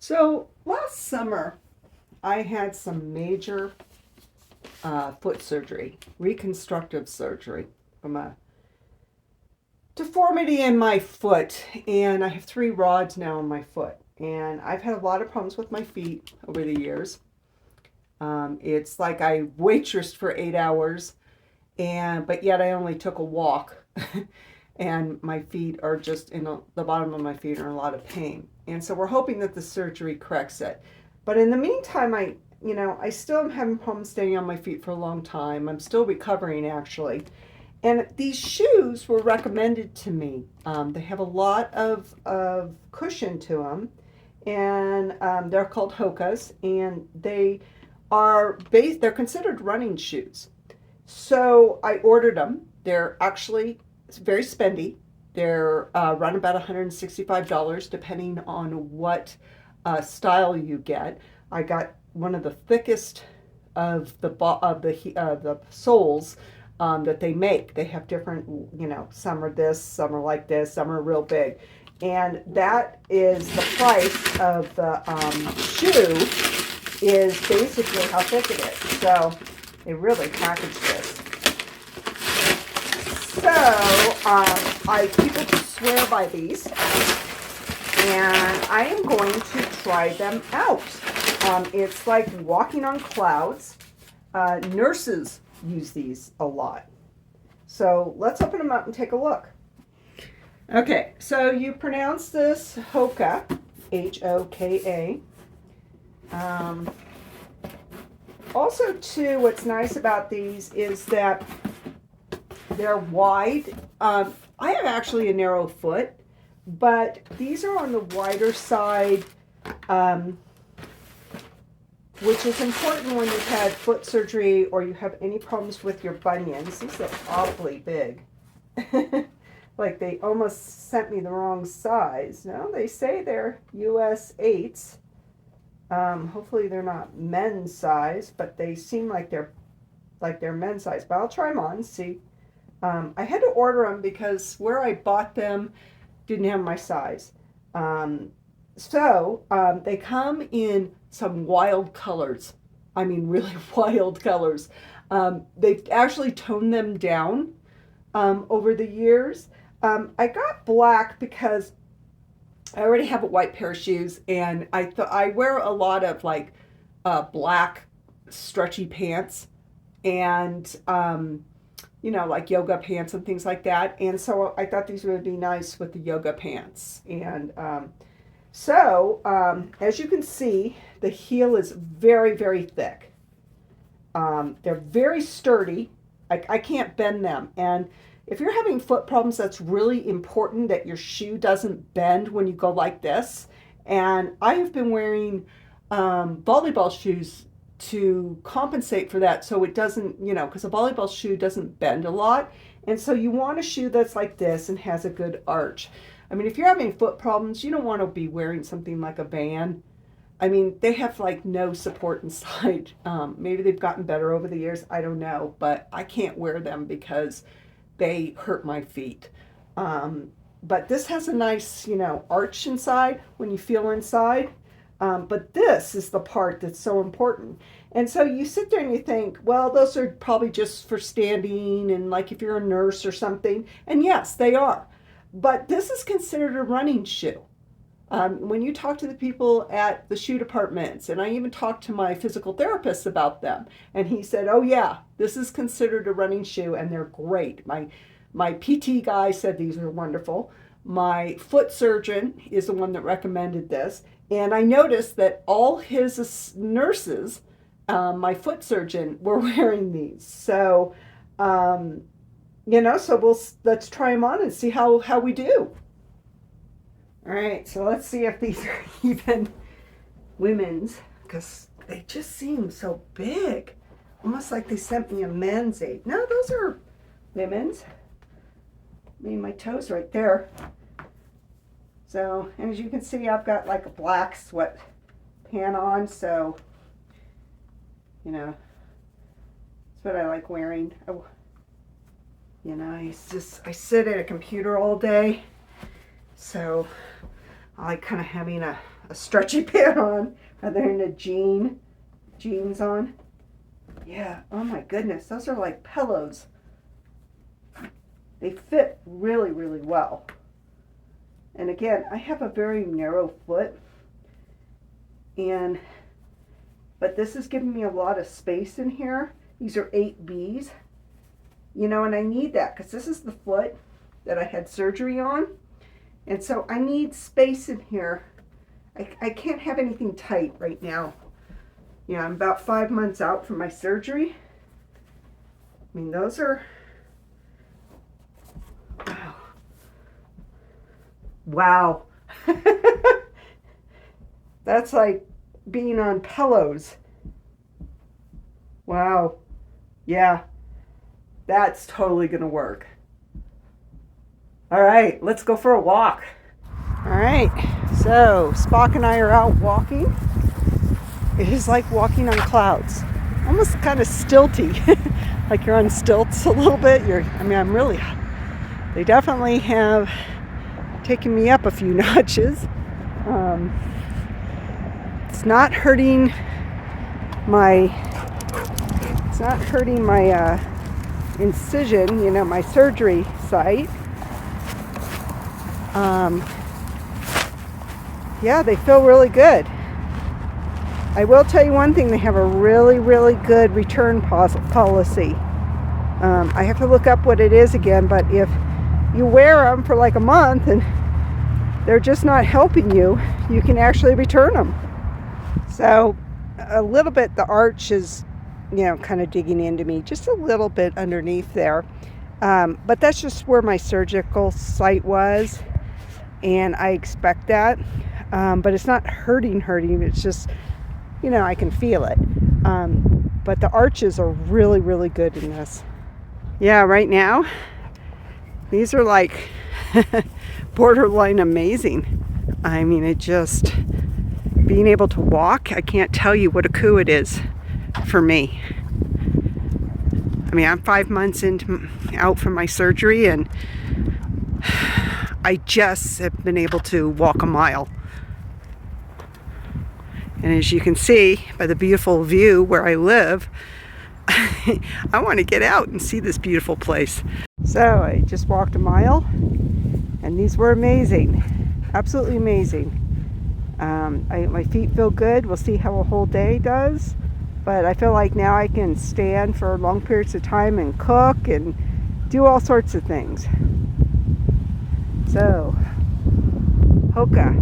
So last summer, I had some major foot surgery, reconstructive surgery from a deformity in my foot, and I have 3 rods now in my foot. And I've had a lot of problems with my feet over the years. It's like I waitressed for 8 hours, but yet I only took a walk, and my feet are just the bottom of my feet are in a lot of pain. And so we're hoping that the surgery corrects it. But in the meantime, I still am having problems staying on my feet for a long time. I'm still recovering actually. And these shoes were recommended to me. They have a lot of cushion to them, and they're called HOKAs, and they're considered running shoes. So I ordered them. They're actually very spendy. They're run about $165 depending on what style you get. I got one of the thickest of the soles that they make. They have different, some are this, some are like this, some are real big. And that is the price of the shoe is basically how thick it is. So they really packaged this. So people just swear by these, and I am going to try them out. It's like walking on clouds. Nurses use these a lot. So let's open them up and take a look. Okay, so you pronounce this HOKA, H-O-K-A. Also, too, what's nice about these is that they're wide. I have actually a narrow foot, but these are on the wider side, which is important when you've had foot surgery or you have any problems with your bunions. These are awfully big. Like they almost sent me the wrong size. No, they say they're US 8s. Hopefully they're not men's size, but they seem like they're men's size. But I'll try them on and see. I had to order them because where I bought them didn't have my size. So they come in some wild colors. I mean, really wild colors. They've actually toned them down over the years. I got black because I already have a white pair of shoes, and I wear a lot of like black stretchy pants, and like yoga pants and things like that. And so I thought these would be nice with the yoga pants. And as you can see, the heel is very, very thick. They're very sturdy. I can't bend them. And if you're having foot problems, that's really important that your shoe doesn't bend when you go like this. And I have been wearing volleyball shoes to compensate for that, so it doesn't, because a volleyball shoe doesn't bend a lot. And so you want a shoe that's like this and has a good arch. I mean, if you're having foot problems, you don't want to be wearing something like a Van. I mean, they have like no support inside. Maybe they've gotten better over the years. I don't know, but I can't wear them because they hurt my feet. But this has a nice, arch inside when you feel inside. But this is the part that's so important. And so you sit there and you think, well, those are probably just for standing and like if you're a nurse or something. And yes, they are. But this is considered a running shoe. When you talk to the people at the shoe departments, and I even talked to my physical therapist about them, and he said, oh yeah, this is considered a running shoe and they're great. My PT guy said these are wonderful. My foot surgeon is the one that recommended this. And I noticed that all his nurses, my foot surgeon, were wearing these. So, let's try them on and see how we do. All right, so let's see if these are even women's, because they just seem so big. Almost like they sent me a men's 8. No, those are women's. I mean, my toes right there. So, and as you can see, I've got like a black sweat pant on, so, that's what I like wearing. Oh, I sit at a computer all day, so I like kind of having a a stretchy pant on rather than a jeans on. Yeah, oh my goodness, those are like pillows. They fit really, really well. And again, I have a very narrow foot, but this is giving me a lot of space in here. These are 8Bs, you know, and I need that because this is the foot that I had surgery on. And so I need space in here. I can't have anything tight right now. You know, I'm about 5 months out from my surgery. I mean, those are, wow. Wow. That's like being on pillows. Wow. Yeah. That's totally going to work. All right, let's go for a walk. All right, so Spock and I are out walking. It is like walking on clouds, almost kind of stilty, like you're on stilts a little bit. They definitely have taken me up a few notches. It's not hurting my incision, you know, my surgery site. Yeah, they feel really good. I will tell you one thing, they have a really, really good return policy. I have to look up what it is again, but if you wear them for like a month and they're just not helping you, you can actually return them. So a little bit, the arch is, you know, kind of digging into me, just a little bit underneath there. But that's just where my surgical site was, and I expect that. But it's not hurting. It's just, you know, I can feel it. But the arches are really, really good in this. Yeah, right now, these are like borderline amazing. I mean, being able to walk, I can't tell you what a coup it is for me. I mean, I'm 5 months out from my surgery, and I just have been able to walk a mile. And as you can see by the beautiful view where I live, I want to get out and see this beautiful place. So I just walked a mile, and these were amazing, absolutely amazing. My feet feel good. We'll see how a whole day does. But I feel like now I can stand for long periods of time and cook and do all sorts of things. So, HOKA.